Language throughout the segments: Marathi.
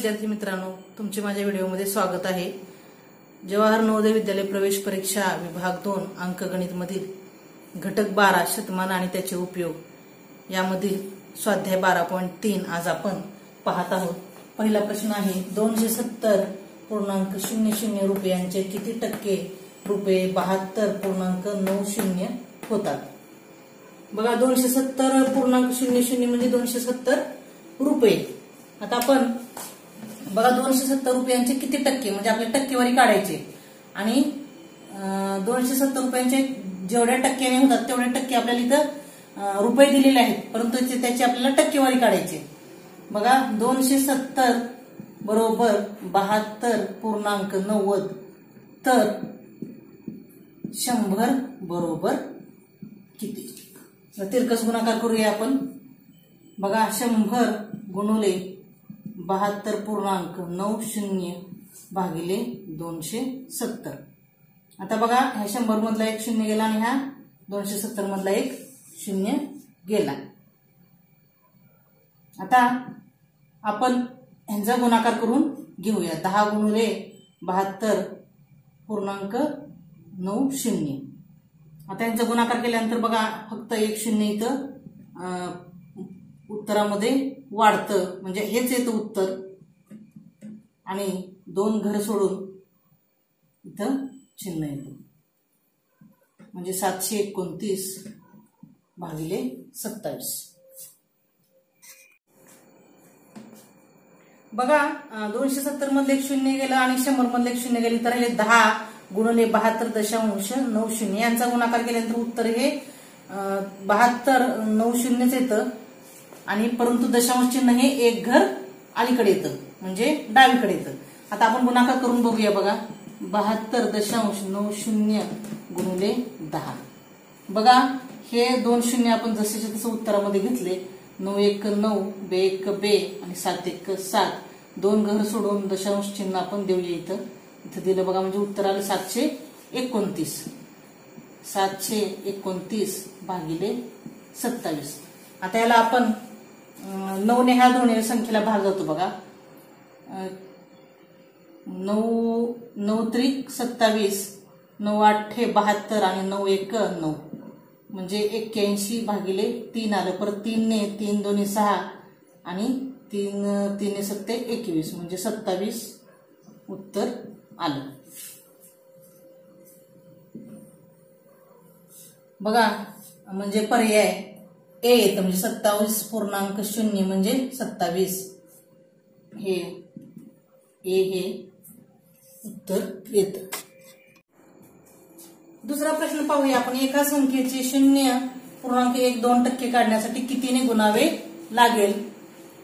विद्यार्थी मित्रांनो, तुमचे माझ्या व्हिडिओमध्ये स्वागत आहे। जवाहर नवोदय विद्यालय प्रवेश परीक्षा विभाग 2 अंकगणित मधील घटक 12 शतमान आणि त्याचे उपयोग यामधील स्वाध्याय 12.3 आज आपण पाहत आहोत। पहिला प्रश्न आहे 270.00 रुपयांचे किती टक्के रुपये 72.90 होतात। बघा 270.00 म्हणजे 270 रुपये। आता आपण बघा 270 रुपयांचे किती टक्के म्हणजे आपल्या टक्केवारी काढायचे आणि 270 रुपयांचे जेवढ्या टक्क्याने होतात तेवढे टक्के आपल्याला इथं रुपये दिलेले आहेत, परंतु त्याची आपल्याला टक्केवारी काढायची। बघा 270 बरोबर 72.90 तर 100 बरोबर किती। तिरकस गुणाकार करूया आपण। बघा 100 गुणुले 72.90 भागिले 270। आता बघा ह्या 100 मधला एक शून्य गेला आणि ह्या 270 मधला एक शून्य गेला। आता आपण ह्यांचा गुणाकार करून घेऊया। 10 गुणुले 72.90। आता यांचा गुणाकार केल्यानंतर बघा फक्त एक शून्य इथं उत्तरामध्ये वाढतं, म्हणजे हेच येतं उत्तर आणि 2 घर सोडून इथं चिन्ह येतं, म्हणजे 729 भागिले 27। बघा 270 मधले एक शून्य गेलं आणि 100 मधले एक शून्य गेली तर हे 10 गुणिले 72.90 यांचा गुणाकार केल्यानंतर उत्तर हे 72.90 येतं आणि परंतु दशांश चिन्ह हे एक घर अलीकडे येतं, म्हणजे डावीकडे येतं। आता आपण गुणाकार करून बघूया। बघा 72.90 गुणिले 10। बघा हे 2 शून्य आपण जसेच्या तसं उत्तरामध्ये घेतले। 9 1 9 2 1 2 आणि 7 1 7 2 घर सोडून दशांश चिन्ह आपण देऊया इथं दिलं बघा, म्हणजे उत्तर आलं 729। 729 भागिले 27। आता याला आपण 9 ने ह्या दोन्ही संख्येला भाग जातो। बघा 9 9 त्रिक 27 9 8 72 आणि 9 1 9 म्हणजे 81 भागिले 3 आलं। परत 3 ने 3 दोन्ही 6 आणि 3 3 7 21 म्हणजे 27 उत्तर आलं। बघा म्हणजे पर्याय ए येतं, म्हणजे 27.0 म्हणजे 27 हे ए हे उत्तर येतं। दुसरा प्रश्न पाहूया आपण। एका संख्येचे 0.12% काढण्यासाठी कितीने गुणावे लागेल।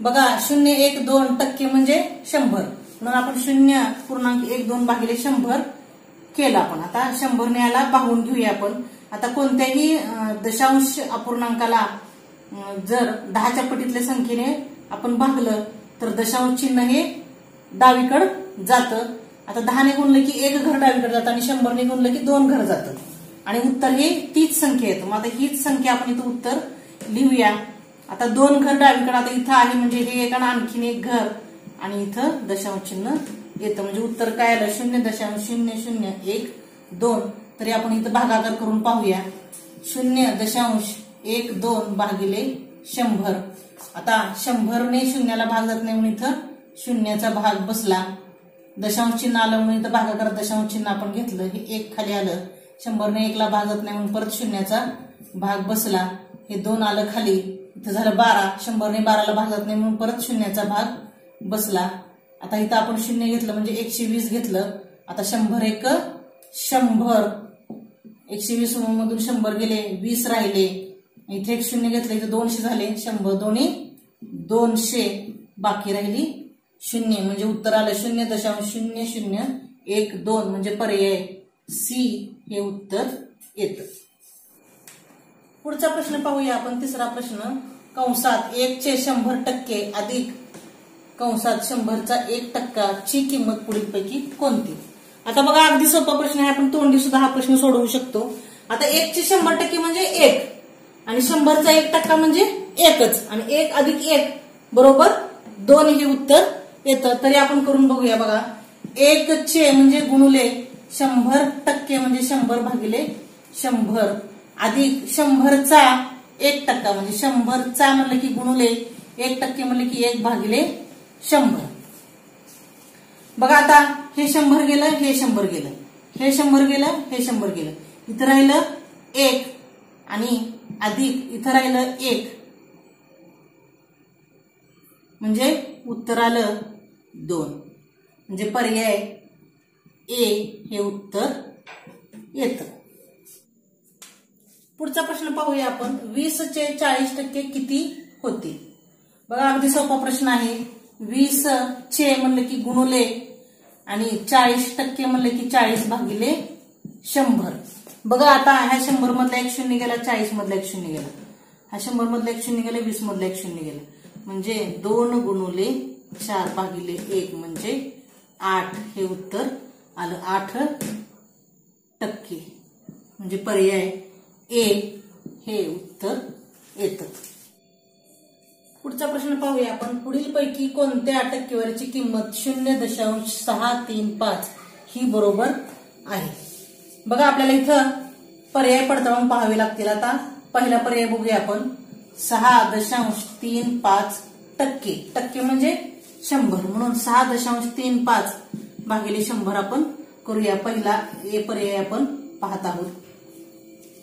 बघा 0.12% म्हणजे 100, म्हणून आपण 0.12 भागिले 100 केला आपण। आता 100 ने याला भागून घेऊया आपण। आता कोणत्याही दशांश अपूर्णांकाला जर 10च्या पटीतल्या संख्येने आपण भागलं तर दशांश चिन्ह हे डावीकडे जातं। आता 10 ने गुणलं की एक घर डावीकडे जातं आणि 100 ने गुणलं की 2 घर जातं आणि उत्तर हे तीच संख्या येतं। मग आता हीच संख्या आपण इथं उत्तर लिहूया। आता 2 घर डावीकडे आता इथं आहे, म्हणजे हे एक आणि आणखीन एक घर आणि इथं दशांश चिन्ह येतं, म्हणजे उत्तर काय आलं 0.0012। तरी आपण इथं भागाकार करून पाहूया। 0.12 भागिले 100। आता 100 ने शून्याला भाग जात नाही म्हणून इथं शून्याचा भाग बसला। दशांश चिन्ह आलं म्हणून इथं भागाकार दशांश चिन्ह आपण घेतलं, हे 1 खाली आलं। 100 ने 1 ला भाग जात नाही म्हणून परत शून्याचा भाग बसला, हे 2 आलं खाली। इथं झालं 12। 100 ने 12 ला भाग जात नाही म्हणून परत शून्याचा भाग बसला। आता इथं आपण शून्य घेतलं म्हणजे 120 घेतलं। आता 100 1 100 120 मधून 100 गेले, 20 राहिले। इथे एक शून्य घेतलं, इथे 200 झाले। 100 दोन्ही 200 बाकी राहिली शून्य, म्हणजे उत्तर आलं 0.0012 म्हणजे पर्याय सी हे उत्तर येतं। पुढचा प्रश्न पाहूया आपण। तिसरा प्रश्न कंसात 1/100% अधिक कंसात 100चा 1% ची किंमत पुढीलपैकी कोणती। आता बघा अगदी सोपा प्रश्न आहे, आपण तोंडी सुद्धा हा प्रश्न सोडवू शकतो। आता 1/100% म्हणजे 1 आणि 100चा 1% म्हणजे 1च आणि 1 अधिक 1 बरोबर 2 हे उत्तर येतं, तरी आपण करून बघूया. बघा, 1 म्हणजे गुणुले 100% म्हणजे 100 भागिले 100 अधिक 100चा 1% म्हणजे 100चा म्हणलं की गुणुले 1% म्हणलं की 1 भागिले 100. बघा आता हे 100 गेलं, हे 100 गेलं, हे 100 गेलं, हे 100 गेलं, इथं राहिलं 1 आणि अधिक इथं राहिलं 1 म्हणजे उत्तर आलं 2. म्हणजे पर्याय ए हे उत्तर येतं. पुढचा प्रश्न पाहूया आपण. 20चे 40% किती होतील? बघा, अगदी सोपा प्रश्न आहे. 20 म्हणलं की गुणुले आणि 40% म्हणलं की 40 भागिले 100. बघा आता ह्या 100 मधला 1 शून्य गेला, 40 मधला 1 शून्य गेला, ह्या 100 मधला 1 शून्य गेला, 20 मधला 1 शून्य गेला, म्हणजे 2 गुणुले 4 भागिले 1 म्हणजे 8 हे उत्तर आलं. 8% म्हणजे पर्याय ए हे उत्तर येतं. पुढचा प्रश्न पाहूया आपण. पुढीलपैकी कोणत्या टक्केवारीची किंमत 0.635 ही बरोबर आहे? बघा, आपल्याला इथं पर्याय पडताळून पाहावे लागतील. आता पहिला पर्याय बघूया आपण. 6.35% टक्के म्हणजे 100 म्हणून 6.35 भागिले 100 आपण करूया. पहिला ए पर्याय आपण पाहत आहोत.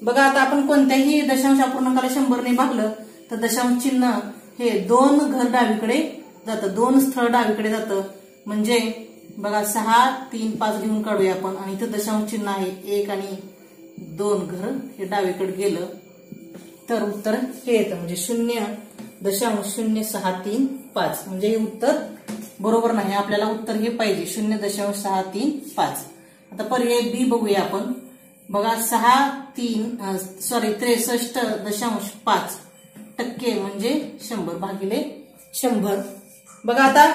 बघा, आता आपण कोणत्याही दशांश अपूर्णांकाला 100 ने भागलं तर दशांश चिन्ह हे 2 घर डावीकडे जातं, 2 स्थळ डावीकडे जातं. म्हणजे बघा, 6, 3, 5 लिहून काढूया आपण आणि इथं दशांश चिन्ह आहे 1 आणि 2 घर हे डावीकडे गेलं तर उत्तर हे येतं. म्हणजे 0.0635 म्हणजे हे उत्तर बरोबर नाही. आपल्याला उत्तर हे पाहिजे 0.635. आता पर्याय बी बघूया आपण. बघा, 63.5% म्हणजे 100 भागिले 100. बघा, आता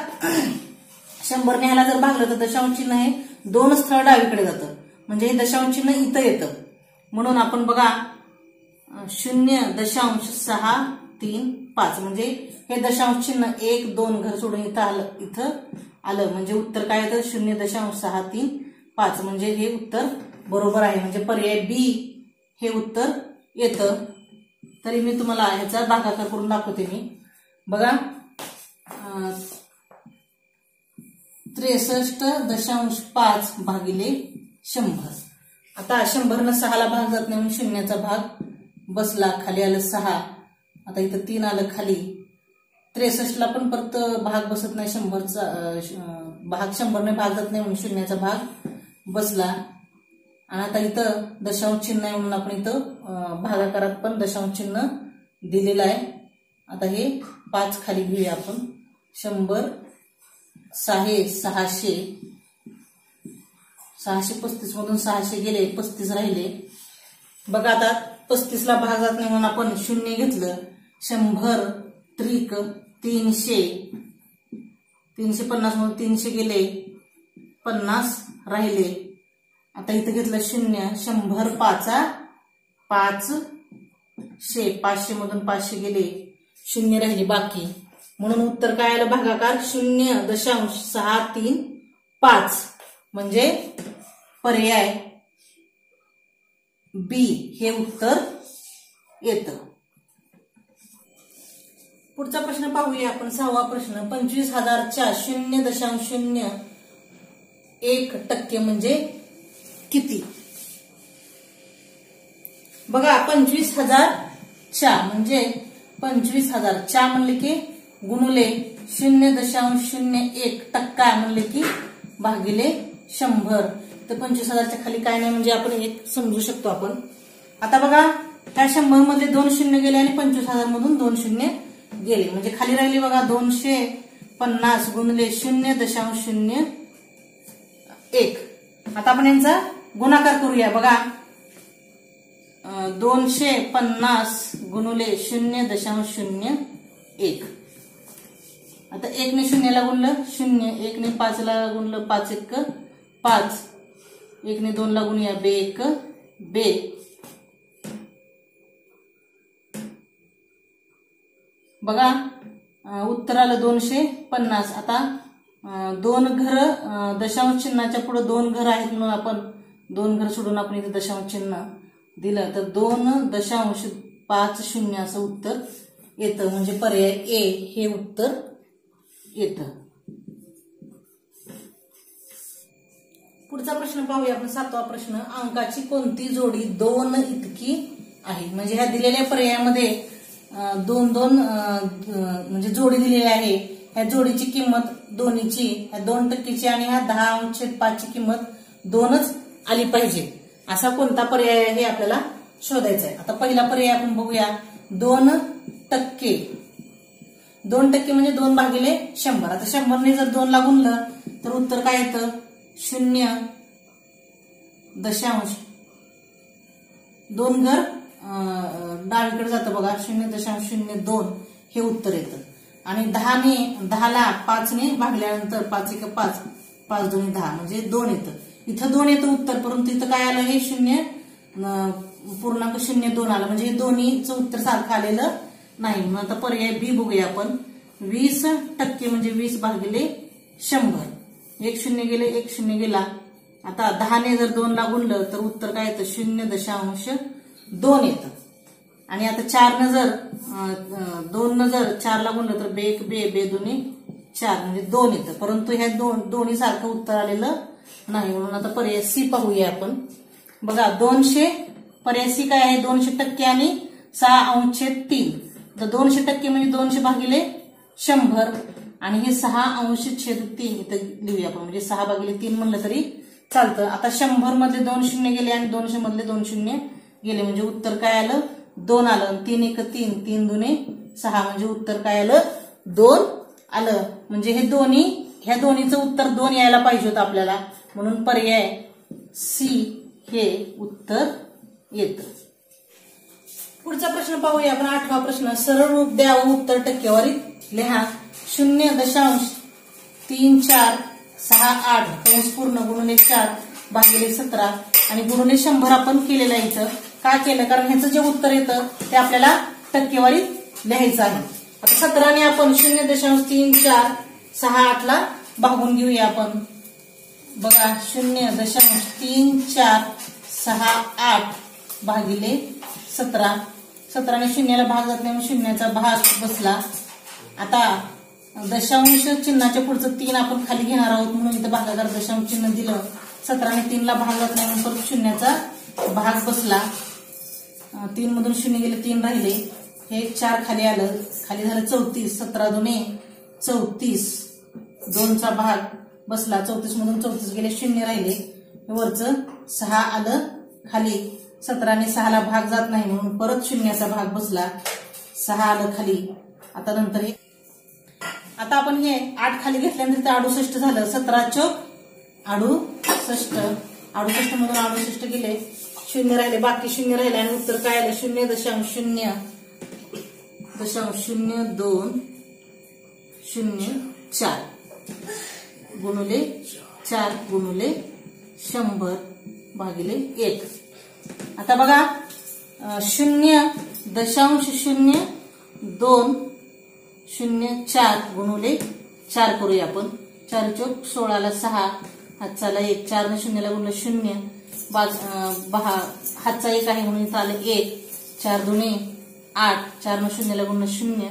100 ने ह्याला जर भागलं तर दशांश चिन्ह हे 2 स्थळ डावीकडे जातं, म्हणजे हे दशांश चिन्ह इथं येतं. म्हणून आपण बघा 0.635 म्हणजे हे दशांश चिन्ह 1, 2 घर सोडून इथं आलं म्हणजे उत्तर काय येतं 0.635 म्हणजे हे उत्तर बरोबर आहे. म्हणजे पर्याय बी हे उत्तर येतं. तरी मी तुम्हाला ह्याचा भागाकार करून दाखवते. मी बघा, 63.5 भागिले 100. आता 100 6ला भाग जात नाही म्हणून शून्याचा भाग बसला, खाली आलं 6. आता इथं 3 आलं खाली. 63ला पण परत भाग बसत नाही, 100चा भाग 100 ने भाग जात नाही म्हणून शून्याचा भाग बसला. आणि आता इथं दशांश चिन्ह आहे म्हणून आपण इथं भागाकारात पण दशांश चिन्ह दिलेलं आहे. आता हे 5 खाली घेऊया आपण. 100 600 635 मधून 600 गेले, 35 राहिले. बघा, आता 35ला भाग जात नाही म्हणून आपण 0 घेतलं. 100 त्रिक 300 350 मधून 300 गेले, 50 राहिले. आता इथं घेतलं 0. 100 500 500 मधून 500 गेले, 0 राहिले बाकी. म्हणून उत्तर काय आलं भागाकार 0.635 म्हणजे पर्याय बी हे उत्तर येतं. पुढचा प्रश्न पाहूया आपण. 6वा प्रश्न. 25,000च्या 0.01% म्हणजे किती? बघा, 25,000च्या म्हणजे 25,000च्या म्हणले की गुणुले 0.01% म्हणले की भागिले 100. तर 25,000च्या खाली काय नाही म्हणजे आपण एक समजू शकतो आपण. आता बघा, ह्या 100 मध्ये 2 शून्य गेले आणि 25,000 मधून 2 शून्य गेले, म्हणजे खाली राहिली बघा 250 गुणिले 0.01. आता आपण यांचा गुणाकार करूया. बघा, 250 गुणिले 0.01. आता 1 ने 0 ला गुणलं 0, 1 ने 5 ला गुणलं 5 1 5, 1 ने 2 ला गुणूया 2 1 2. बघा, उत्तर आलं 250. आता दोन घर दशांश चिन्हाच्या पुढे दोन घर आहेत म्हणून आपण दोन घर सोडून आपण इथे दशांश चिन्ह दिलं तर 2.50 असं उत्तर येतं. म्हणजे पर्याय ए हे उत्तर येतं. पुढचा प्रश्न पाहूया आपण 7वा प्रश्न. अंकाची कोणती जोडी 2 इतकी आहे. म्हणजे ह्या दिलेल्या पर्यायामध्ये 2 म्हणजे जोडी दिलेली आहे. ह्या जोडीची किंमत दोन्हीची 2% आणि ह्या 10/5 ची किंमत 2च आली पाहिजे. असा कोणता पर्याय आहे हे आपल्याला शोधायचा आहे. आता पहिला पर्याय आपण बघूया. 2%. 2% म्हणजे 2/100. आता 100 ने जर 2 ला गुणलं तर उत्तर काय येतं 0. 2 घर डावीकडे जातं बघा 0.02 हे उत्तर येतं. आणि 10 ला 5 ने भागल्यानंतर 5 × 5 5 × 2 = 10 म्हणजे 2 येतं. इथं 2 येतं उत्तर परंतु इथं काय आलं हे 0.02 आलं म्हणजे हे दोन्हीचं उत्तर सारखं आलेलं नाही. म्हणून आता पर्याय बी बघूया आपण. 20% म्हणजे 20/100. 1 0 गेले 1 0 गेला. आता 10 ने जर 2 ला गुणलं तर उत्तर काय येतं 0.2 येतं. आणि आता 4 न जर 2 न जर 4 ला गुणलं तर 1 2 2 2 4 म्हणजे 2 येतं. परंतु ह्या दोन्ही सारखं उत्तर आलेलं नाही. म्हणून आता पर्याय सी पाहूया आपण. बघा 200 पर्याय सी काय आहे 200% आणि 6/3. तर 200% म्हणजे 200/100 आणि हे 6/3 इथं लिहूया आपण. म्हणजे 6/3 म्हणलं तरी चालतं. आता 100 मधले 2 0 गेले आणि 200 मधले 2 0 गेले म्हणजे उत्तर काय आलं 2 आलं. 3 1 3 3 2 6 म्हणजे उत्तर काय आलं 2 आलं. म्हणजे ह्या दोन्हीचं उत्तर 2 यायला पाहिजे होतं आपल्याला. म्हणून पर्याय सी हे उत्तर येतं. पुढचा प्रश्न पाहूया आपण 8वा प्रश्न. सरळ रूप द्या व उत्तर टक्केवारीत लिहा. 0.3468 कंस पूर्ण गुणिले 4/17 आणि गुणिले 100 आपण केलेलं आहे. इथं का केलं कारण ह्याचं जे उत्तर येतं ते आपल्याला टक्केवारीत लिहायचं आहे. आता 17 ने आपण 0.3468 ला भागून घेऊया आपण. बघा 0.3468/17. 17 ने 0 ला भाग जात नाही मग 0चा भाग बसला. आता दशांश चिन्हाच्या पुढचं 3 आपण खाली घेणार आहोत म्हणून इथं भागाकार दशांश चिन्ह दिलं. 17 ने 3 ला भाग जात नाही म्हणून परत 0चा भाग बसला. 3 मधून 0 गेले 3 राहिले. हे 4 खाली आलं. खाली झालं 34. 17 2 34. 2चा भाग बसला. 34 मधून 34 गेले 0 राहिले. वरचं 6 आलं खाली. 17 ने 6 ला भाग जात नाही म्हणून परत 0चा भाग बसला. 6 आलं खाली. आता नंतर हे आता आपण हे 8 खाली घेतल्यानंतर ते 68 झालं. 17 चौक 68. 68 मधून 68 गेले 0 राहिले बाकी 0 राहिले आणि उत्तर काय आलं 0.0204 गुणिले 4 गुणिले 100/1. आता बघा 0.0204 गुणिले 4 करूया आपण. 4 चौक 16 ला 6 हातचाला 1. 4 ने 0 ला गुणलं 0. हातचा 1 आहे म्हणून इथं आलं 1. 4 2 8. 4 ने 0 ला गुणलं 0.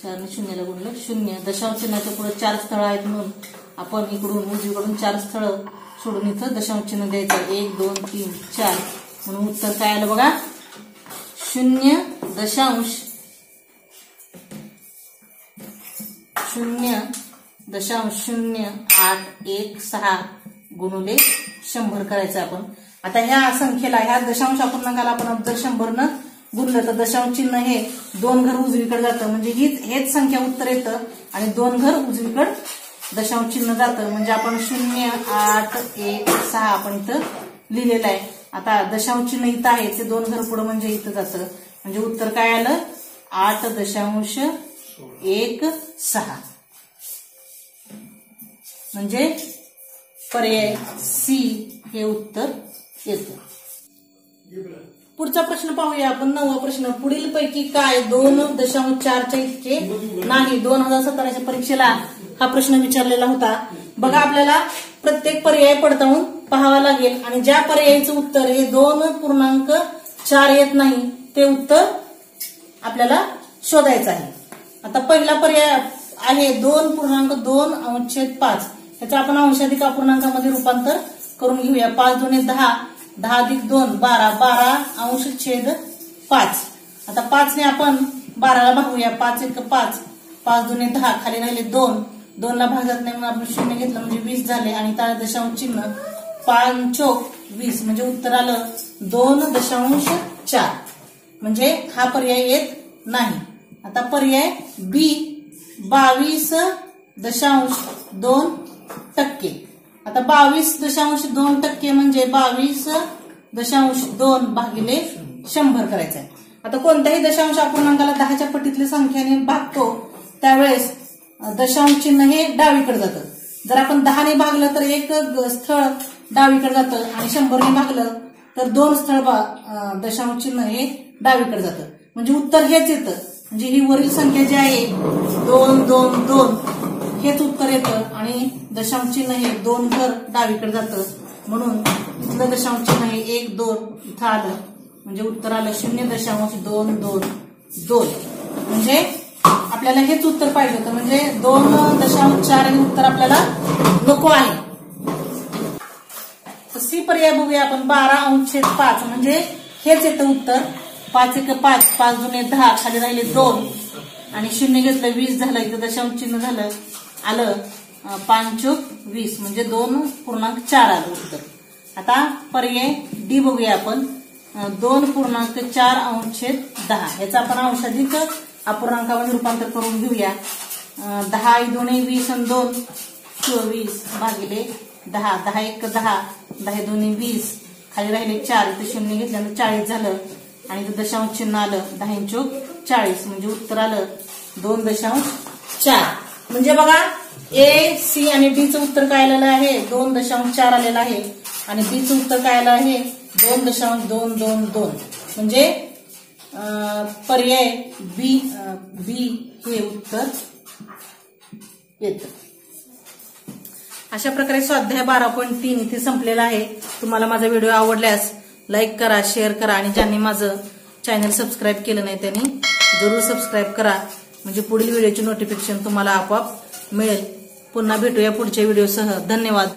4 ने 0 ला गुणलं 0. दशांश चिन्हाच्या पुढे 4 स्थळं आहेत म्हणून आपण इकडून उजवीकडून 4 स्थळं सोडून इथं दशांश चिन्ह द्यायचं. 1 2 3 4 म्हणून उत्तर काय आलं बघा 0.0816 गुणिले 100 करायचं आपण. आता ह्या संख्येला ह्या दशांश अपूर्णांकाला आपण जर 100 न गुणलं तर दशांश चिन्ह हे 2 घर उजवीकडे जातं म्हणजे हेच संख्या उत्तर येतं आणि 2 घर उजवीकडे दशांश चिन्ह जातं म्हणजे आपण 0.816 आपण इथं लिहिलेलं आहे. आता दशांश चिन्ह इथं आहे ते 2 घर पुढे म्हणजे इथं जातं म्हणजे उत्तर काय आलं 8.16 म्हणजे पर्याय सी हे उत्तर येतं. पुढचा प्रश्न पाहूया आपण 9वा प्रश्न. पुढील पैकी काय 2.4च्या इतके नाही. 2017च्या परीक्षेला हा प्रश्न विचारलेला होता. बघा आपल्याला प्रत्येक पर्याय पडताळून पाहावा लागेल आणि ज्या पर्यायाचं उत्तर हे 2.4 येत नाही ते उत्तर आपल्याला शोधायचं आहे. आता पहिला पर्याय आहे 2.2/5. त्याचं आपण अंशाधिक अपूर्णांकामध्ये रूपांतर करून घेऊया. 5 दुणे 10, 10 अधिक 2 12, 12/5. आता 5 ने आपण 12ला भागूया. 5 1 5, 5 दुणे 10, खाली राहिले 2, 2ला भागत नाही म्हणून आपण 0 घेतलं म्हणजे 20 झाले आणि त्याला दशांश चिन्ह 5 चोक 20 म्हणजे उत्तर आलं 2.4 म्हणजे हा पर्याय येत नाही. आता पर्याय बी 22.2%. आता 22.2% म्हणजे 22.2 भागिले 100 करायचं आहे. आता कोणत्याही दशांश अपूर्णांकाला 10च्या पटीतल्या संख्येने भागतो त्यावेळेस दशांश चिन्ह हे डावीकडे जातं. जर आपण 10ने भागलं तर एक स्थळ डावीकडे जातं आणि 100ने भागलं तर 2 स्थळ दशांश चिन्ह हे डावीकडे जातं. म्हणजे उत्तर हेच येतं. म्हणजे ही वरील संख्या जी आहे 2 2 2 हेच उत्तर येतं आणि दशांश चिन्ह हे 2 तर डावीकडे जातं म्हणून इथलं दशांश चिन्ह हे 1 2 इथं आलं म्हणजे उत्तर आलं 0.222. म्हणजे आपल्याला हेच उत्तर पाहिजे होतं. म्हणजे 2.4 हे उत्तर आपल्याला नको आहे. तर सी पर्याय बघूया आपण 12/5 म्हणजे हेच येतं उत्तर. 5 1 5, 5 दुणे 10, खाली राहिले 2 आणि 0 घेतलं 20 झालं. इथं दशांश चिन्ह झालं आलं 5 चोक 20 म्हणजे 2.4 आलं उत्तर. आता पर्याय डी बघूया आपण 2.4/10. याचं आपण अंशाधिक अपूर्णांकामध्ये रूपांतर करून घेऊया. 10 दुणे 20 आणि 2 24 भागिले 10, 10 1 10, 10 दुणे 20, खाली राहिले 4, इथे 0 घेतल्यानंतर 40 झालं आणि इथं दशांश चिन्ह आलं 10 चोक 40 म्हणजे उत्तर आलं 2.4. म्हणजे बघा ए सी आणि डी चं उत्तर काय आलेलं आहे 2.4 आलेलं आहे आणि बी चं उत्तर काय आलं आहे 2.222. म्हणजे पर्याय बी हे उत्तर येतं. अशा प्रकारे स्वाध्याय 12.3 इथे संपलेला आहे. तुम्हाला माझा व्हिडिओ आवडल्यास लाईक करा, शेअर करा आणि ज्यांनी माझं चॅनल सबस्क्राईब केलं नाही त्यांनी जरूर सबस्क्राईब करा म्हणजे पुढील व्हिडिओची नोटिफिकेशन तुम्हाला आपोआप मिळेल. पुन्हा भेटूया पुढच्या व्हिडिओसह. धन्यवाद.